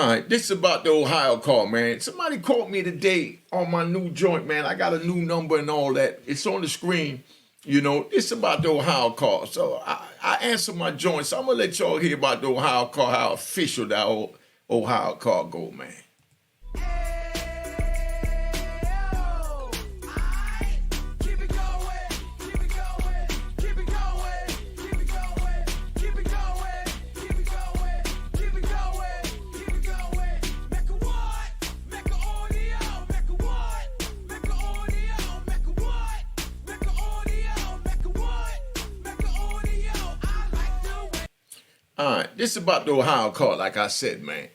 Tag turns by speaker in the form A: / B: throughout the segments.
A: right, this is about the Ohio call, man. Somebody called me today on my new joint, man. I got a new number and all that. It's on the screen. This is about the Ohio call. So I answer my joint. So I'm going to let y'all hear about the Ohio call, how official that Ohio call go, man. All right, this is about the Ohio call. Like I said, man,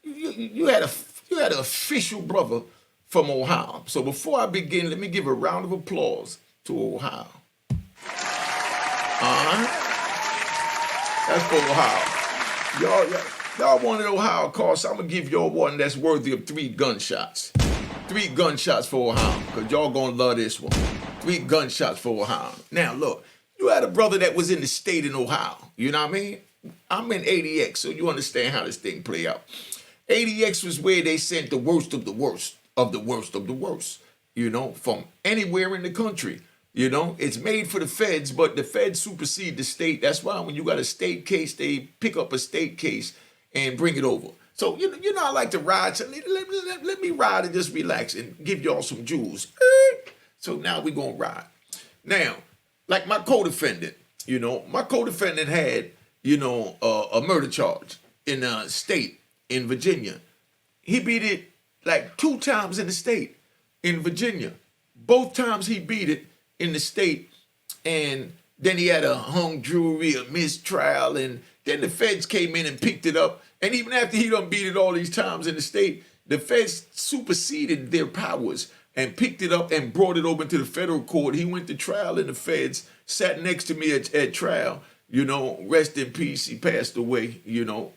A: you had an official brother from Ohio. So before I begin, let me give a round of applause to Ohio. All right, that's for Ohio. Y'all wanted Ohio call, so I'm gonna give y'all one that's worthy of 3 gunshots. 3 gunshots for Ohio, because y'all gonna love this one. 3 gunshots for Ohio. Now look, you had a brother that was in the state in Ohio. You know what I mean? I'm in ADX, so you understand how this thing play out. ADX was where they sent the worst of the worst of the worst of the worst, from anywhere in the country. It's made for the feds, but the feds supersede the state. That's why when you got a state case, they pick up a state case and bring it over. So, I like to ride. So let me ride and just relax and give y'all some jewels. So now we're going to ride. Now, like my co-defendant, my co-defendant had a murder charge in a state in Virginia. He beat it like 2 times in the state in Virginia. Both times he beat it in the state, and then he had a hung jury, a mistrial, and then the feds came in and picked it up. And even after he done beat it all these times in the state, the feds superseded their powers and picked it up and brought it over to the federal court. He went to trial, and the feds sat next to me at trial. Rest in peace. He passed away,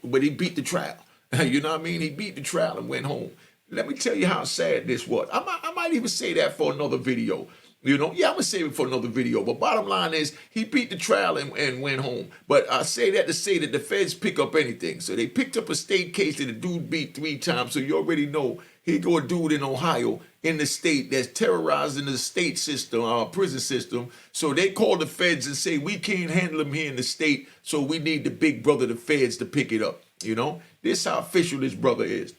A: but he beat the trial. You know what I mean? He beat the trial and went home. Let me tell you how sad this was. I might even say that for another video. I'm going to save it for another video. But bottom line is, he beat the trial and went home. But I say that to say that the feds pick up anything. So they picked up a state case that the dude beat 3 times. So you already know, here go a dude in Ohio, in the state, that's terrorizing the state system, our prison system. So they call the feds and say, we can't handle him here in the state, so we need the big brother, the feds, to pick it up. This is how official this brother is.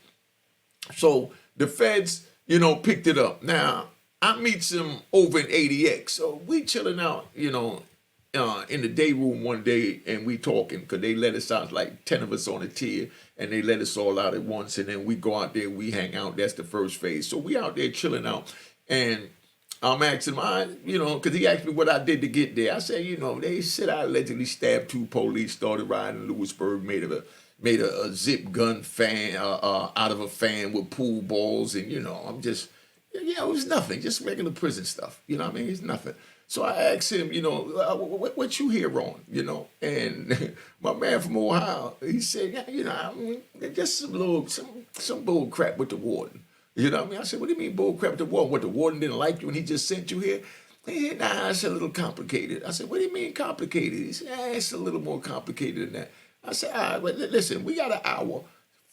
A: So the feds, picked it up. Now, I meets him over in ADX. So we chilling out, in the day room one day, and we talking, because they let us out, like 10 of us on a tier, and they let us all out at once, and then we go out there, we hang out. That's the first phase. So we out there chilling out, and I'm asking him, because he asked me what I did to get there. I said, they said I allegedly stabbed 2 police, started riding in Lewisburg, made a zip gun fan out of a fan with pool balls, and I'm just, it was nothing, just regular prison stuff. You know what I mean? It's nothing. So I asked him, what you here on, and my man from Ohio, he said, just some bull crap with the warden. You know what I mean? I said, what do you mean bull crap with the warden? What, the warden didn't like you and he just sent you here? He said, nah, it's a little complicated. I said, what do you mean complicated? He said, it's a little more complicated than that. I said, all right, but listen, we got an hour.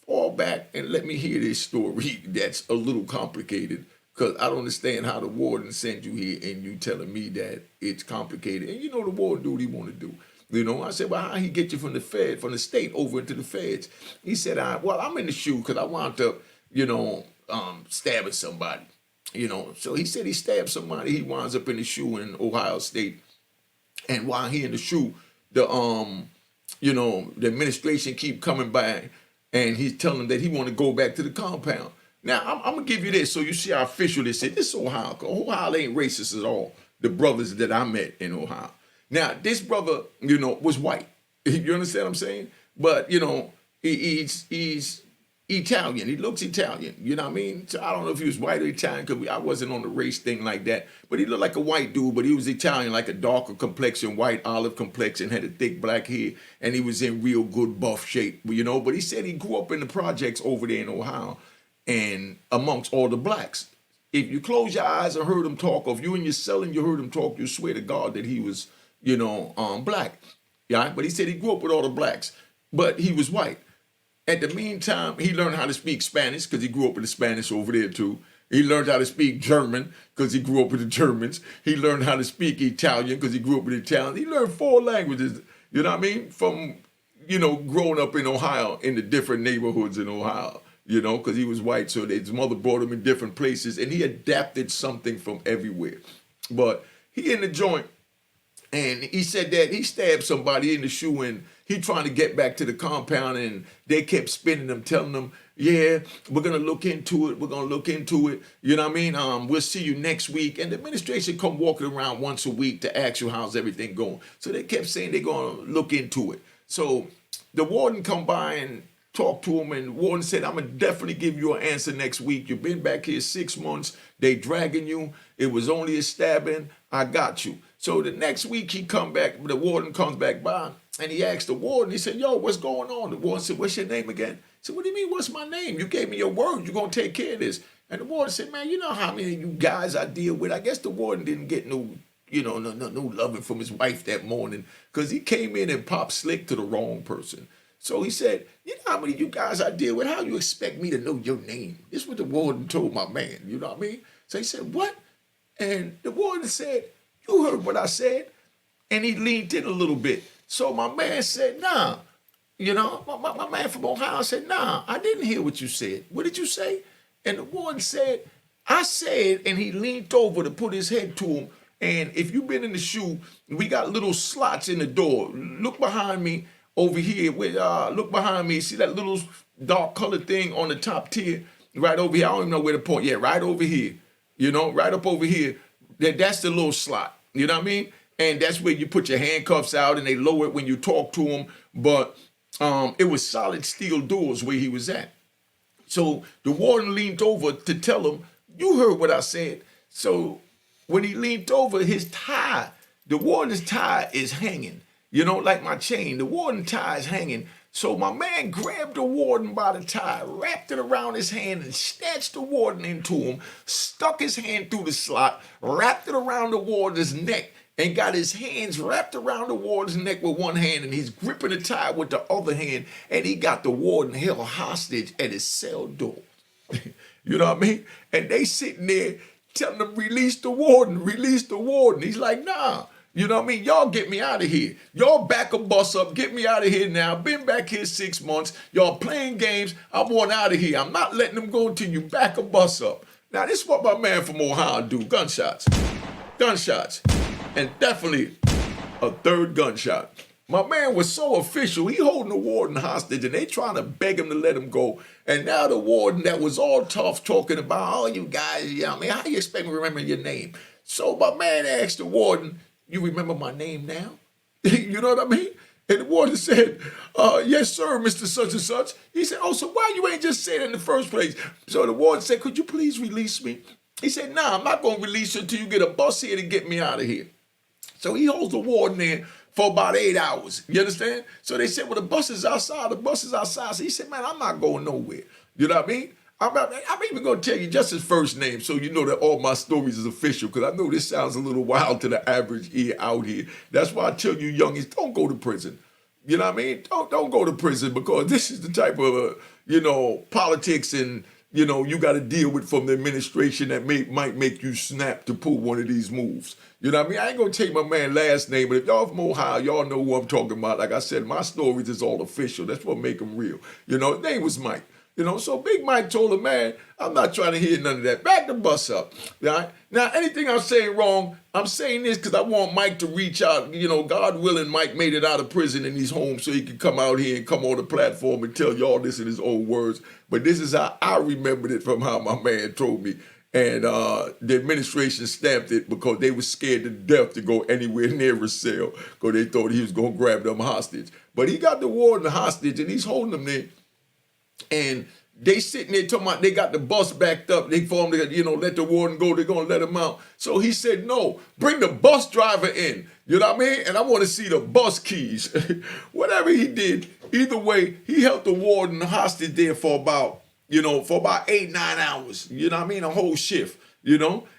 A: Fall back and let me hear this story that's a little complicated, because I don't understand how the warden sent you here and you telling me that it's complicated. And the warden do what he want to do. I said, well, how he get you from the state over into the feds? He said, well, I'm in the shoe because I wound up, stabbing somebody. So he said he stabbed somebody. He winds up in the shoe in Ohio State. And while he in the shoe, the administration keep coming by, and he's telling them that he want to go back to the compound. Now, I'm going to give you this so you see how official this is. This is Ohio. Ohio ain't racist at all, the brothers that I met in Ohio. Now, this brother, was white. You understand what I'm saying? But, he's Italian. He looks Italian. You know what I mean? So I don't know if he was white or Italian, because I wasn't on the race thing like that. But he looked like a white dude, but he was Italian, like a darker complexion, white olive complexion, had a thick black hair, and he was in real good buff shape. But he said he grew up in the projects over there in Ohio, and amongst all the blacks. If you close your eyes and heard him talk, or if you in your cell and you heard him talk, you swear to God that he was, black. Yeah, but he said he grew up with all the blacks, but he was white. At the meantime, he learned how to speak Spanish because he grew up with the Spanish over there too. He learned how to speak German because he grew up with the Germans. He learned how to speak Italian because he grew up with Italian. He learned 4 languages, you know what I mean, from, growing up in Ohio, in the different neighborhoods in Ohio, because he was white, so his mother brought him in different places, and he adapted something from everywhere. But he in the joint, and he said that he stabbed somebody in the shoe, and he trying to get back to the compound, and they kept spinning him, telling him, yeah, we're going to look into it. We're going to look into it. You know what I mean? We'll see you next week. And the administration come walking around once a week to ask you how's everything going. So they kept saying they're going to look into it. So the warden come by and talked to him, and warden said, I'm going to definitely give you an answer next week. You've been back here 6 months. They dragging you. It was only a stabbing. I got you. So the next week he come back, the warden comes back by, and he asked the warden, he said, yo, what's going on? The warden said, what's your name again? He said, what do you mean, what's my name? You gave me your word. You're going to take care of this. And the warden said, man, you know how many of you guys I deal with? I guess the warden didn't get no loving from his wife that morning because he came in and popped slick to the wrong person. So he said, you know how many of you guys I deal with? How you expect me to know your name? This is what the warden told my man. You know what I mean? So he said, what? And the warden said, you heard what I said. And he leaned in a little bit. So my man said, nah. My man from Ohio said, nah, I didn't hear what you said. What did you say? And the warden said, I said, and he leaned over to put his head to him. And if you've been in the shoe, we got little slots in the door. Look behind me over here. Look behind me. See that little dark colored thing on the top tier? Right over here. I don't even know where to point. Yeah, right over here. Right up over here. That's the little slot. You know what I mean? And that's where you put your handcuffs out and they lower it when you talk to them. But it was solid steel doors where he was at. So the warden leaned over to tell him, you heard what I said. So when he leaned over, his tie, the warden's tie is hanging, like my chain. The warden tie is hanging. So my man grabbed the warden by the tie, wrapped it around his hand, and snatched the warden into him, stuck his hand through the slot, wrapped it around the warden's neck, and got his hands wrapped around the warden's neck with one hand, and he's gripping the tie with the other hand, and he got the warden held hostage at his cell door. You know what I mean? And they sitting there telling him, release the warden, release the warden. He's like, nah. You know what I mean? Y'all get me out of here. Y'all back a bus up. Get me out of here now. Been back here 6 months. Y'all playing games. I want out of here. I'm not letting them go until you back a bus up. Now, this is what my man from Ohio do. Gunshots. Gunshots. And definitely a third gunshot. My man was so official. He holding the warden hostage, and they trying to beg him to let him go. And now the warden that was all tough talking about, oh, you guys, how you expect me to remember your name? So my man asked the warden, you remember my name now? You know what I mean? And the warden said, yes, sir, Mr. Such and Such. He said, oh, so why you ain't just say it in the first place? So the warden said, could you please release me? He said, nah, I'm not going to release you until you get a bus here to get me out of here. So he holds the warden there for about 8 hours. You understand? So they said, well, the bus is outside. The bus is outside. So he said, man, I'm not going nowhere. You know what I mean? I'm even going to tell you just his first name so you know that all my stories is official, because I know this sounds a little wild to the average ear out here. That's why I tell you youngies, don't go to prison. You know what I mean? Don't go to prison, because this is the type of, politics and, you got to deal with from the administration that might make you snap to pull one of these moves. You know what I mean? I ain't going to take my man's last name, but if y'all from Ohio, y'all know who I'm talking about. Like I said, my stories is all official. That's what make them real. His name was Mike. So Big Mike told him, man, I'm not trying to hear none of that. Back the bus up. Right? Now, anything I'm saying wrong, I'm saying this because I want Mike to reach out. God willing, Mike made it out of prison and he's home so he can come out here and come on the platform and tell y'all this in his own words. But this is how I remembered it from how my man told me. And the administration stamped it because they were scared to death to go anywhere near a cell because they thought he was going to grab them hostage. But he got the warden hostage and he's holding them there. And they sitting there talking about they got the bus backed up. They for him to, let the warden go. They're going to let him out. So he said, no, bring the bus driver in. You know what I mean? And I want to see the bus keys. Whatever he did, either way, he held the warden hostage there for about 8, 9 hours. You know what I mean? A whole shift,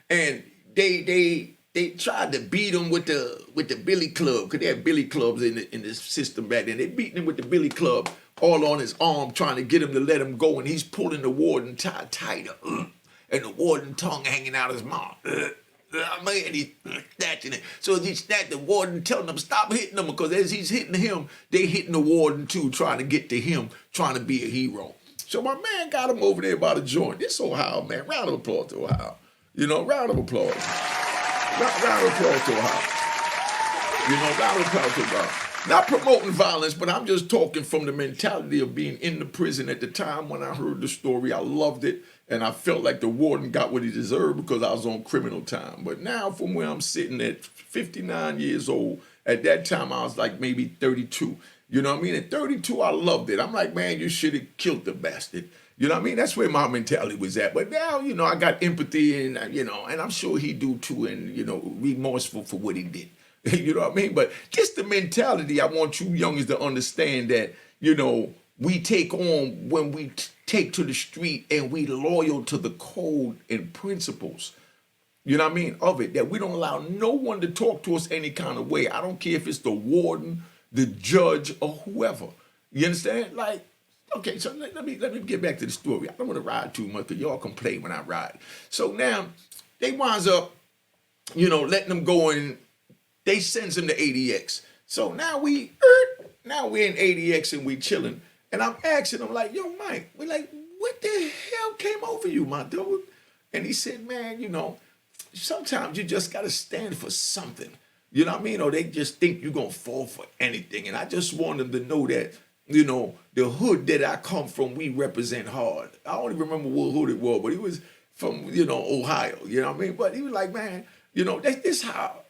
A: And they tried to beat him with the billy club, because they had billy clubs in the system back then. They beat him with the billy club all on his arm trying to get him to let him go, and he's pulling the warden tighter, and the warden tongue hanging out his mouth. Man, he's snatching it. So as he snatched, the warden telling him, stop hitting him, because as he's hitting him, they hitting the warden too, trying to get to him, trying to be a hero. So my man got him over there by the joint. This Ohio, man. Round of applause to Ohio. You know, round of applause. Round of applause to Ohio. You know, round of applause to Ohio. Not promoting violence, but I'm just talking from the mentality of being in the prison at the time when I heard the story. I loved it, and I felt like the warden got what he deserved because I was on criminal time. But now from where I'm sitting at 59 years old, at that time I was like maybe 32. You know what I mean? At 32, I loved it. I'm like, man, you should have killed the bastard. You know what I mean? That's where my mentality was at. But now, you know, I got empathy and, you know, and I'm sure he do too, and, you know, remorseful for what he did. You know what I mean? But just the mentality, I want you youngins to understand that, you know, we take on when we take to the street and we loyal to the code and principles, you know what I mean, of it, that we don't allow no one to talk to us any kind of way. I don't care if it's the warden, the judge, or whoever. You understand? Like, okay, so let me get back to the story. I don't want to ride too much because y'all complain when I ride. So now they winds up, you know, letting them go in. They sends him to ADX. So now we're in ADX and we chilling. And I'm asking him like, yo, Mike, we're like, what the hell came over you, my dude? And he said, man, you know, sometimes you just got to stand for something. You know what I mean? Or they just think you're going to fall for anything. And I just want them to know that, you know, the hood that I come from, we represent hard. I don't even remember what hood it was, but he was from, you know, Ohio. You know what I mean? But he was like, man, you know, this how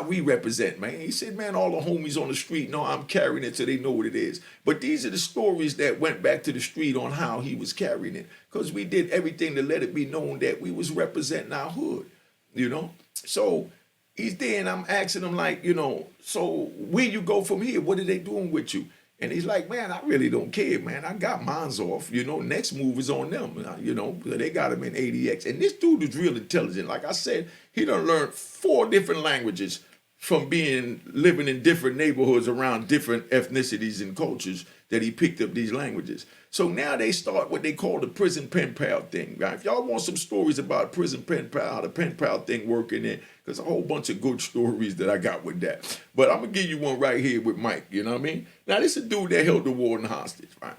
A: we represent, man. He said, man, all the homies on the street know I'm carrying it so they know what it is. But these are the stories that went back to the street on how he was carrying it. Because we did everything to let it be known that we was representing our hood, you know? So he's there and I'm asking him like, you know, so where you go from here? What are they doing with you? And he's like, man, I really don't care, man. I got mines off. You know, next move is on them. You know, they got him in ADX. And this dude is real intelligent. Like I said, he done learned 4 different languages from living in different neighborhoods around different ethnicities and cultures that he picked up these languages. So now they start what they call the prison pen pal thing, right? If y'all want some stories about prison pen pal, how the pen pal thing working in, there's a whole bunch of good stories that I got with that. But I'm going to give you one right here with Mike, you know what I mean? Now, this is a dude that held the warden hostage, right?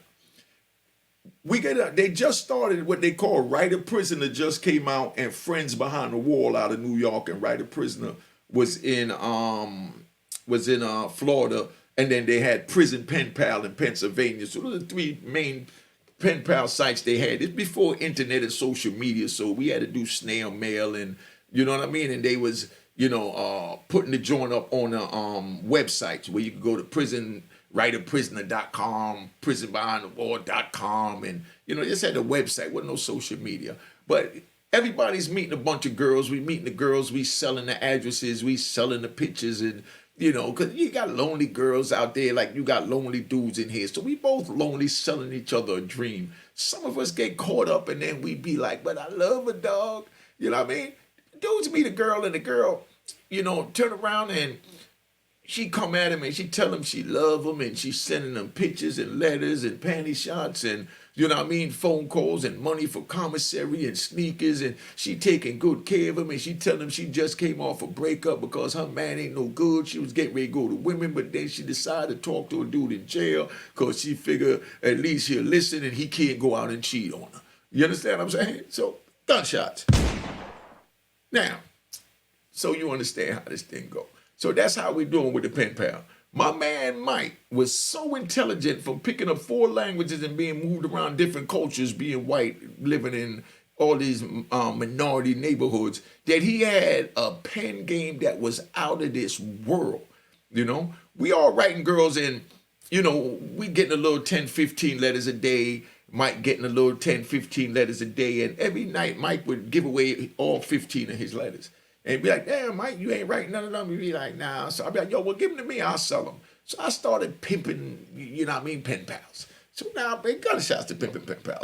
A: They just started what they call Writer Prisoner just came out, and Friends Behind the Wall out of New York, and Writer Prisoner was in Florida, and then they had Prison Pen Pal in Pennsylvania. So those are the 3 main pen pal sites they had. It's before internet and social media, so we had to do snail mail, and you know what I mean? And they was, you know, putting the joint up on the websites where you could go to writerprisoner.com, prisonbehindthewall.com, and, you know, just had a website, wasn't no social media. But everybody's meeting a bunch of girls. We meeting the girls, we selling the addresses, we selling the pictures, and, you know, because you got lonely girls out there like you got lonely dudes in here. So we both lonely selling each other a dream. Some of us get caught up and then we be like, but I love a dog. You know what I mean? Dudes meet a girl and the girl, you know, turn around and she come at him and she tell him she love him and she's sending him pictures and letters and panty shots and, you know what I mean, phone calls and money for commissary and sneakers, and she taking good care of him, and she tell him she just came off a breakup because her man ain't no good. She was getting ready to go to women, but then she decided to talk to a dude in jail because she figured at least he'll listen and he can't go out and cheat on her. You understand what I'm saying? So, gunshots. Now, so you understand how this thing go. So that's how we doing with the pen pal. My man Mike was so intelligent from picking up 4 languages and being moved around different cultures, being white, living in all these minority neighborhoods, that he had a pen game that was out of this world. You know, we all writing girls in, you know, we getting a little 10, 15 letters a day. Mike getting a little 10, 15 letters a day. And every night, Mike would give away all 15 of his letters. And be like, damn, Mike, you ain't writing none of them. He'd be like, nah. So I'd be like, yo, well, give them to me. I'll sell them. So I started pimping, you know what I mean, pen pals. So now I'm gunshots to pimping pen pals.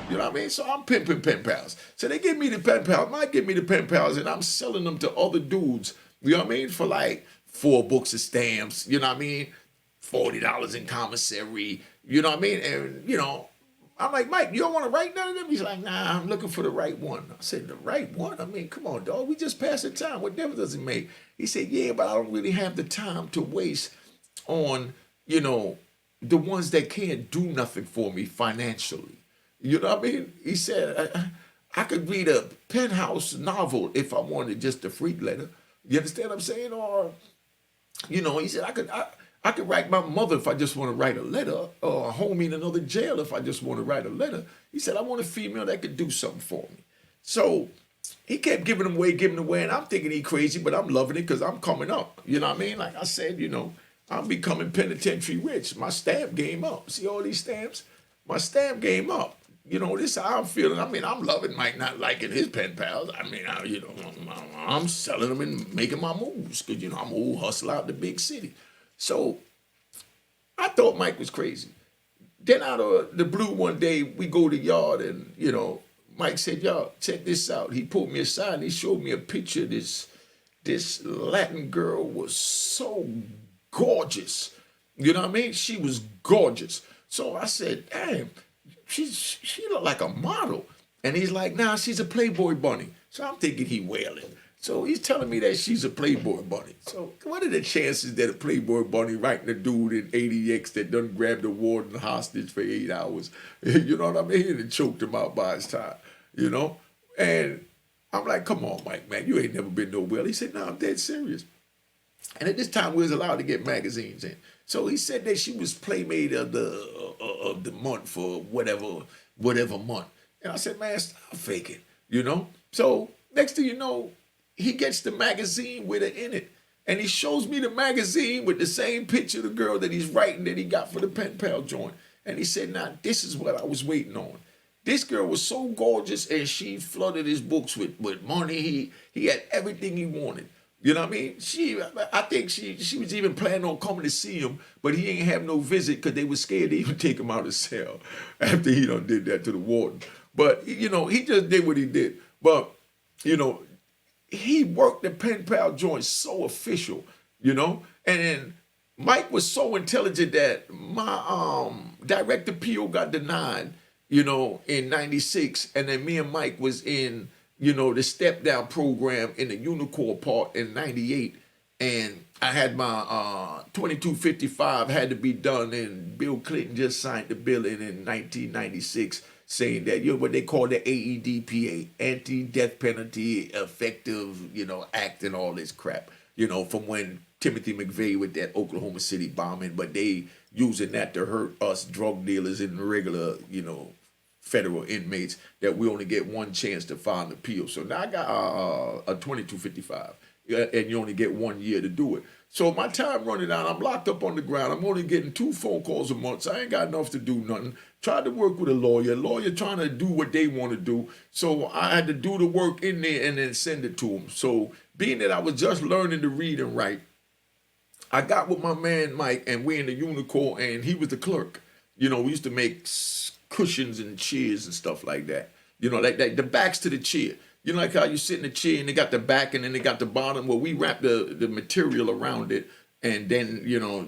A: You know what I mean? So I'm pimping pen pals. So they give me the pen pals. Mike give me the pen pals, and I'm selling them to other dudes, you know what I mean, for like 4 books of stamps, you know what I mean? $40 in commissary, You know what I mean? And, I'm like, Mike, you don't want to write none of them? He's like, nah, I'm looking for the right one. I said, the right one? I mean, come on, dog. We just passing time. What difference does it make? He said, yeah, but I don't really have the time to waste on, the ones that can't do nothing for me financially. You know what I mean? He said, I could read a penthouse novel if I wanted just a freak letter. You understand what I'm saying? Or, he said, I could write my mother if I just want to write a letter, or a homie in another jail if I just want to write a letter. He said, I want a female that could do something for me. So he kept giving them away, and I'm thinking he crazy, but I'm loving it because I'm coming up. You know what I mean? Like I said, I'm becoming penitentiary rich. My stamp game up. See all these stamps? My stamp game up. This is how I'm feeling. I mean, I'm loving Mike not liking his pen pals. I mean, I'm selling them and making my moves because, I'm an old hustler out the big city. So I thought Mike was crazy. Then out of the blue one day, we go to yard and, Mike said, y'all, check this out. He pulled me aside and he showed me a picture of this Latin girl was so gorgeous. You know what I mean? She was gorgeous. So I said, damn, she looked like a model. And he's like, nah, she's a Playboy bunny. So I'm thinking he wailing. So he's telling me that she's a Playboy bunny. So what are the chances that a Playboy bunny writing a dude in ADX that done grabbed the warden hostage for 8 hours, you know what I mean, and choked him out by his time, And I'm like, come on, Mike, man, you ain't never been nowhere. He said, no, I'm dead serious. And at this time, we was allowed to get magazines in. So he said that she was Playmate of the month for whatever month. And I said, man, stop faking, So next thing you know, he gets the magazine with her in it. And he shows me the magazine with the same picture of the girl that he's writing that he got for the pen pal joint. And he said, now, this is what I was waiting on. This girl was so gorgeous and she flooded his books with money. He had everything he wanted. You know what I mean? I think she was even planning on coming to see him, but he ain't have no visit because they were scared to even take him out of cell after he done did that to the warden. But, he just did what he did. But, he worked the pen pal joint so official, and then Mike was so intelligent that my director PO got denied, in 96, and then me and Mike was in, the step down program in the Unicorn part in 98, and I had my 2255 had to be done, and Bill Clinton just signed the bill in 1996. Saying that, what they call the AEDPA, Anti-Death Penalty Effective, Act and all this crap, from when Timothy McVeigh with that Oklahoma City bombing, but they using that to hurt us drug dealers and regular, federal inmates that we only get one chance to file an appeal. So now I got a 2255, and you only get 1 year to do it. So my time running out, I'm locked up on the ground. I'm only getting 2 phone calls a month, so I ain't got enough to do nothing. Tried to work with a lawyer trying to do what they want to do. So I had to do the work in there and then send it to them. So being that I was just learning to read and write, I got with my man Mike, and we in the Unicorn, and he was the clerk. We used to make cushions and chairs and stuff like that. Like the backs to the chair. Like how you sit in the chair and they got the back and then they got the bottom. Well, we wrap the material around it, and then,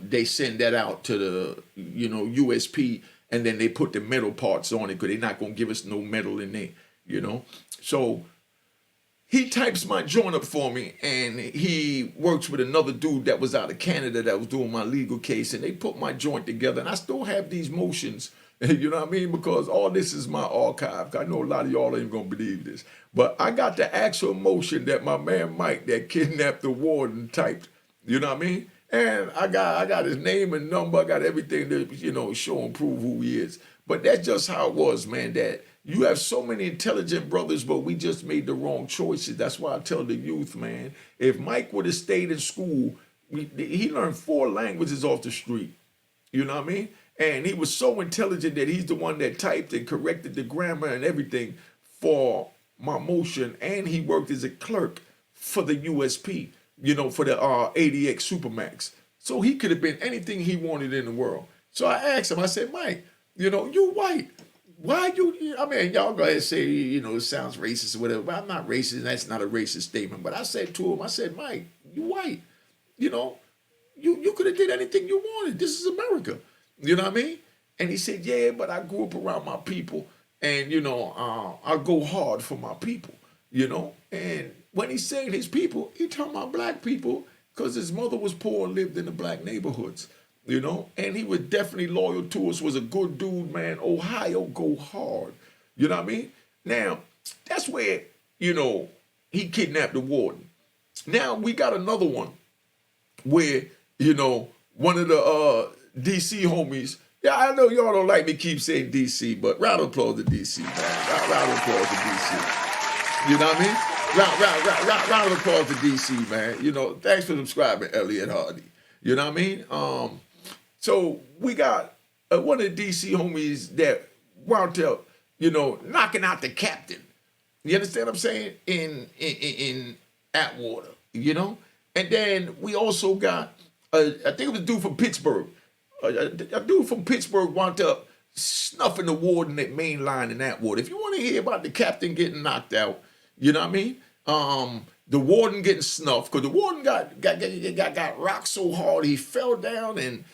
A: they send that out to the, USP, and then they put the metal parts on it because they're not going to give us no metal in there, So he types my joint up for me, and he works with another dude that was out of Canada that was doing my legal case, and they put my joint together, and I still have these motions. You know what I mean? Because all this is my archive. I know a lot of y'all ain't going to believe this. But I got the actual motion that my man Mike that kidnapped the warden typed. You know what I mean? And I got his name and number. I got everything to, show and prove who he is. But that's just how it was, man, that you have so many intelligent brothers, but we just made the wrong choices. That's why I tell the youth, man, if Mike would have stayed in school, he learned 4 languages off the street. You know what I mean? And he was so intelligent that he's the one that typed and corrected the grammar and everything for my motion. And he worked as a clerk for the USP, for the ADX Supermax. So he could have been anything he wanted in the world. So I asked him, I said, Mike, you white. Why y'all go ahead and say, it sounds racist or whatever. But I'm not racist. That's not a racist statement. But I said to him, I said, Mike, you white. You could have did anything you wanted. This is America. You know what I mean? And he said, yeah, but I grew up around my people, and I go hard for my people, And when he said his people, he talking about black people, because his mother was poor and lived in the black neighborhoods, And he was definitely loyal to us, was a good dude, man. Ohio, go hard. You know what I mean? Now, that's where, he kidnapped the warden. Now, we got another one where, one of the D.C. homies, yeah, I know y'all don't like me keep saying D.C., but round of applause to D.C., man. Round of applause to D.C. You know what I mean? Round of applause to D.C., man. Thanks for subscribing, Elliot Hardy. You know what I mean? So we got one of the D.C. homies that wound up, knocking out the captain. You understand what I'm saying? In Atwater, And then we also got, I think it was a dude from Pittsburgh. A dude from Pittsburgh wound up snuffing the warden at main line in Atwater. If you want to hear about the captain getting knocked out, you know what I mean? The warden getting snuffed, because the warden got rocked so hard he fell down and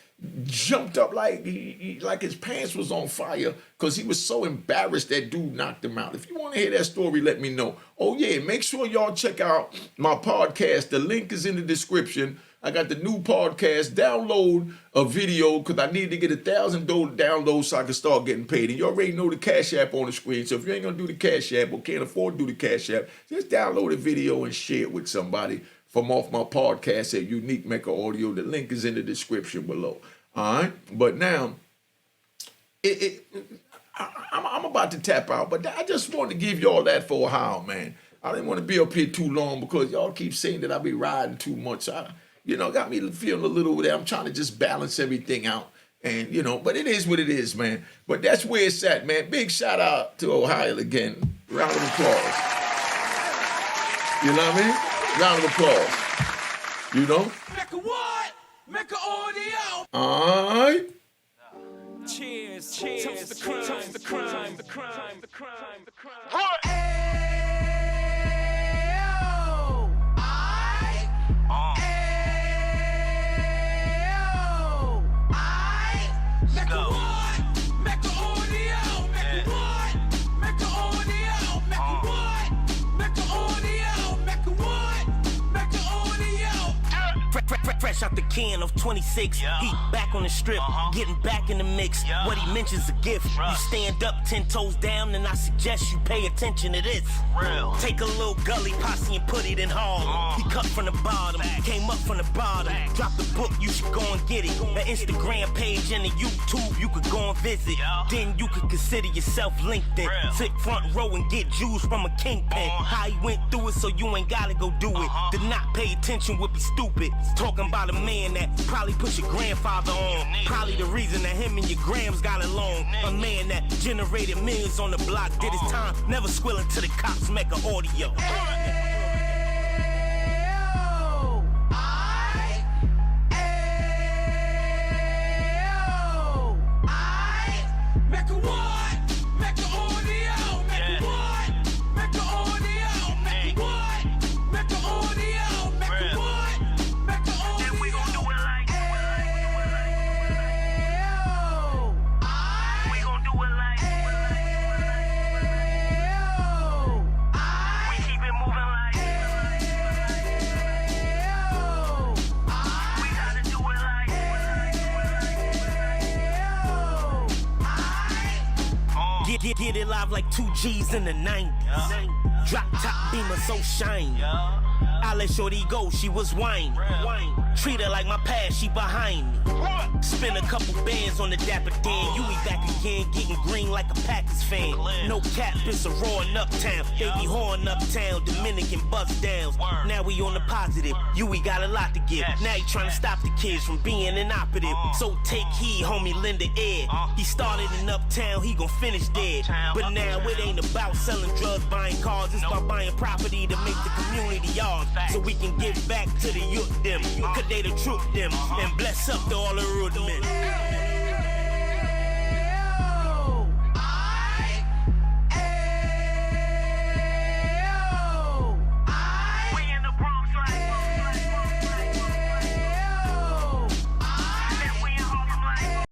A: jumped up like his pants was on fire, because he was so embarrassed that dude knocked him out. If you want to hear that story, let me know. Oh yeah, make sure y'all check out my podcast. The link is in the description. I got the new podcast. Download a video, because I need to get 1,000 downloads so I can start getting paid. And you already know the Cash App on the screen. So if you ain't going to do the Cash App or can't afford to do the Cash App, just download a video and share it with somebody from off my podcast at Unique Mecca Audio. The link is in the description below. All right? But now, I'm about to tap out, but I just wanted to give y'all that for a while, man. I didn't want to be up here too long, because y'all keep saying that I be riding too much. Got me feeling a little there. I'm trying to just balance everything out. And, but it is what it is, man. But that's where it's at, man. Big shout out to Ohio again. Round of applause. You know what I mean? Round of applause.
B: Mecca what? Mecca audio.
A: All right.
B: Cheers. Toast the crime. Toast the crime. The crime. The crime. The crime.
C: What?
D: Fresh out the can of 26, Heat back on the strip, getting back in the mix. What he mentions a gift. You stand up 10 toes down, and I suggest you pay attention to this. Take a little gully posse and put it in Harlem. He cut from the bottom, came up from the bottom. Drop the book, you should go and get it. The Instagram page and the YouTube, you could go and visit. Then you could consider yourself LinkedIn. Sit front row and get Jews from a kingpin. How he went through it, so you ain't gotta go do it. To not pay attention would be stupid. Talking about a man that probably put your grandfather on. Probably the reason that him and your grams got along. A man that generated millions on the block, did his time, never squilling to the cops, make an audio. Get it live like 2 G's in the 90s. Drop top beamer so shiny. I let shorty go, she was whining. Treat her like my past, she behind me. Spin a couple bands on the Dapper Dan. You be back again, getting green like a Packers fan. No cap, it's a roaring uptown. They be horn uptown, Dominican bust downs. Now we on the positive, we got a lot to give. Now he trying to stop the kids from being inoperative. So take heed, homie, lend a ear. He started in uptown, he gon' finish dead. But now it ain't about selling drugs, buying cars. It's about buying property to make the community yours. So we can give back to the youth them. Cause they the truth them. And bless up to all the root men.